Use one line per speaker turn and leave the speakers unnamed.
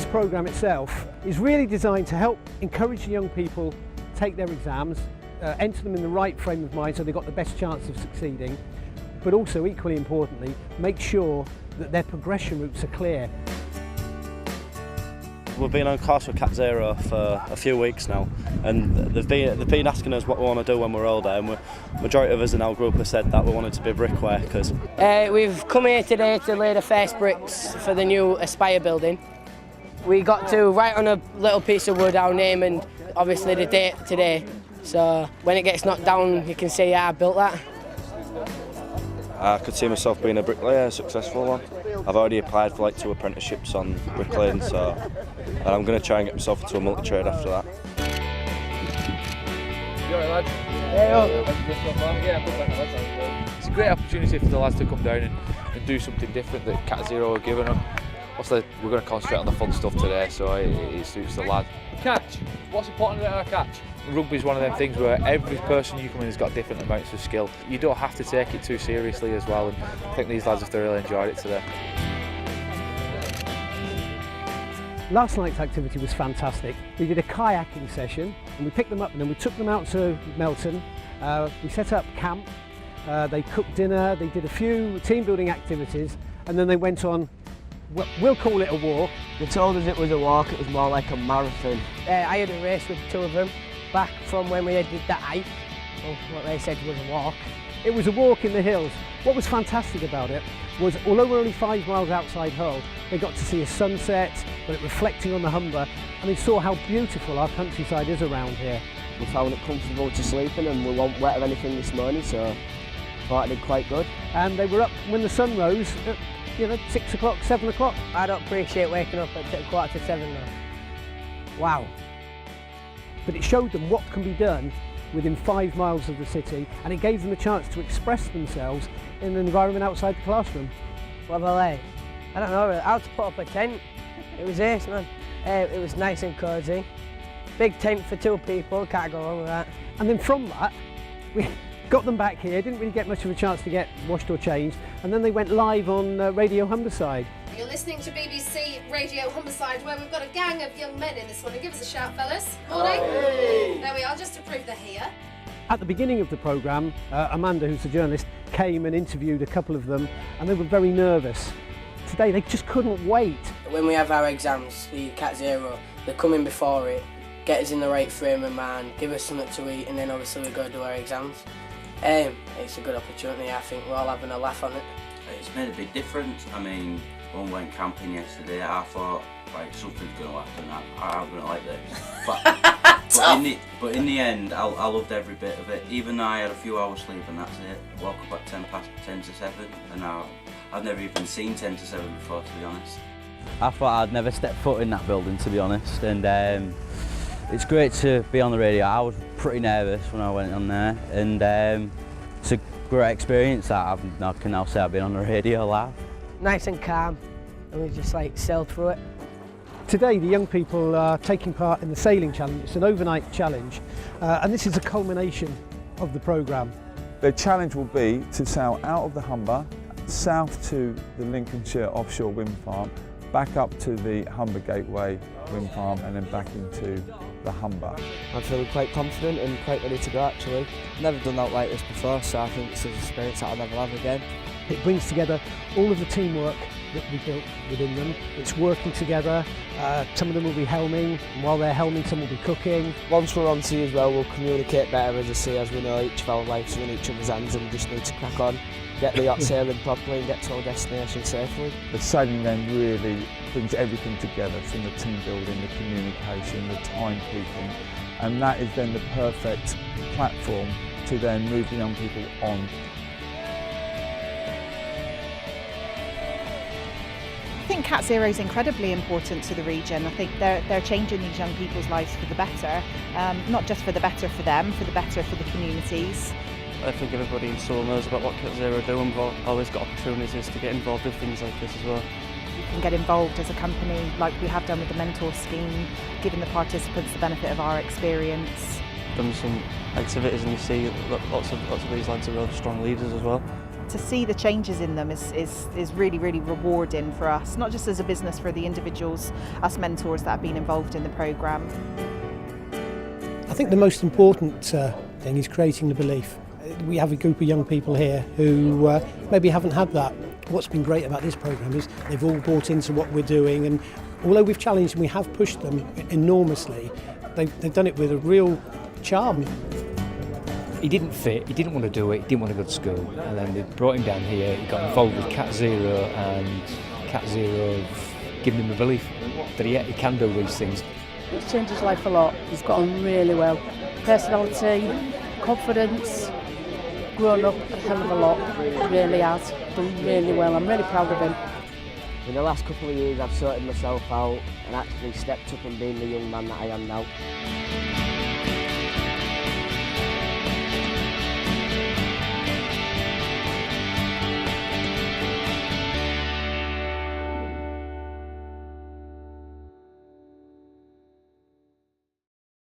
This programme itself is really designed to help encourage young people take their exams, enter them in the right frame of mind so they've got the best chance of succeeding, but also equally importantly make sure that their progression routes are clear.
We've been on course with CatZero for a few weeks now, and they've been asking us what we want to do when we're older, and the majority of us in our group have said that we wanted to be brickworkers.
We've come here today to lay the first bricks for the new Aspire building. We got to write on a little piece of wood our name and obviously the date today, so when it gets knocked down you can say, yeah, I built that.
I could see myself being a bricklayer, a successful one. I've already applied for like 2 apprenticeships on bricklaying, so I'm going to try and get myself into a multi-trade after that.
You alright, lads? It's a great opportunity for the lads to come down and do something different that CatZero are giving them. Obviously, we're going to concentrate on the fun stuff today, so it suits the lad. Catch. What's important about a catch? Rugby is one of them things where every person you come in has got different amounts of skill. You don't have to take it too seriously as well, and I think these lads have thoroughly enjoyed it today.
Last night's activity was fantastic. We did a kayaking session and we picked them up and then we took them out to Melton. We set up camp, they cooked dinner, they did a few team building activities, and then they went on, we'll call it a walk.
They told us it was a walk, it was more like a marathon. I had a race with 2 of them back from when we did that hike, or what they said was a walk.
It was a walk in the hills. What was fantastic about it was, although we're only 5 miles outside Hull, they got to see a sunset, but it reflecting on the Humber, and they saw how beautiful our countryside is around here.
We found it comfortable to sleep in and we weren't wet or anything this morning, so I thought I did quite good.
And they were up when the sun rose at 6 o'clock, 7 o'clock.
I don't appreciate waking up at 7:15 though. Wow.
But it showed them what can be done within 5 miles of the city, and it gave them a chance to express themselves in an environment outside the classroom.
What about they? I don't know, how to put up a tent. It was ace, man. It was nice and cosy. Big tent for 2 people, can't go wrong with that.
And then from that, we got them back here, didn't really get much of a chance to get washed or changed, and then they went live on Radio Humberside.
You're listening to BBC Radio Humberside, where we've got a gang of young men in this one. Give us a shout, fellas. Morning. Hey. There we are, just to prove they're here.
At the beginning of the programme, Amanda, who's the journalist, came and interviewed a couple of them, and they were very nervous. Today, they just couldn't wait.
When we have our exams, the CatZero, they come in before it, get us in the right frame of mind, give us something to eat, and then obviously we go do our exams. It's a good opportunity, I think we're all having a laugh on it.
It's made a big difference. I mean, when we went camping yesterday, I thought, like, something's going to happen, I'm going to like this. But in the end, I loved every bit of it. Even though I had a few hours sleep and that's it. Woke up at 10 to 7, and I've never even seen 10 to 7 before, to be honest.
I thought I'd never step foot in that building, to be honest, and it's great to be on the radio. I was pretty nervous when I went on there, and it's a great experience that I can now say I've been on the radio live.
Nice and calm, and we just sailed through it.
Today the young people are taking part in the sailing challenge. It's an overnight challenge, and this is a culmination of the programme.
The challenge will be to sail out of the Humber, south to the Lincolnshire offshore wind farm, back up to the Humber Gateway wind farm, and then back into the Humber.
I'm feeling quite confident and quite ready to go actually. Never done that like this before, so I think it's an experience that I'll never have again.
It brings together all of the teamwork that we built within them. It's working together. Some of them will be helming, and while they're helming, some will be cooking.
Once we're on sea as well, we'll communicate better as a sea, as we know each of our lives are in each other's hands, and we just need to crack on, get the yacht sailing properly and get to our destination safely.
The sailing then really brings everything together, from the team building, the communication, the timekeeping, and that is then the perfect platform to then move the young people on.
I think CatZero is incredibly important to the region. I think they're changing these young people's lives for the better, not just for the better for them, for the better for the communities.
I think everybody in Sewell knows about what CatZero do, and we've always got opportunities to get involved with things like this as well.
You can get involved as a company like we have done with the mentor scheme, giving the participants the benefit of our experience.
Done some activities and you see lots of these lads are really strong leaders as well.
to see the changes in them is really, really rewarding for us, not just as a business, for the individuals, us mentors that have been involved in the programme.
I think the most important thing is creating the belief. We have a group of young people here who maybe haven't had that. What's been great about this programme is they've all bought into what we're doing, and although we've challenged and we have pushed them enormously, they've done it with a real charm.
He didn't fit, he didn't want to do it, he didn't want to go to school, and then they brought him down here. He got involved with CatZero, and CatZero have given him a belief that he can do these things.
It's changed his life a lot. He's got on really well. Personality, confidence, grown up a hell of a lot. Really has done really well. I'm really proud of him.
In the last couple of years I've sorted myself out and actually stepped up and been the young man that I am now.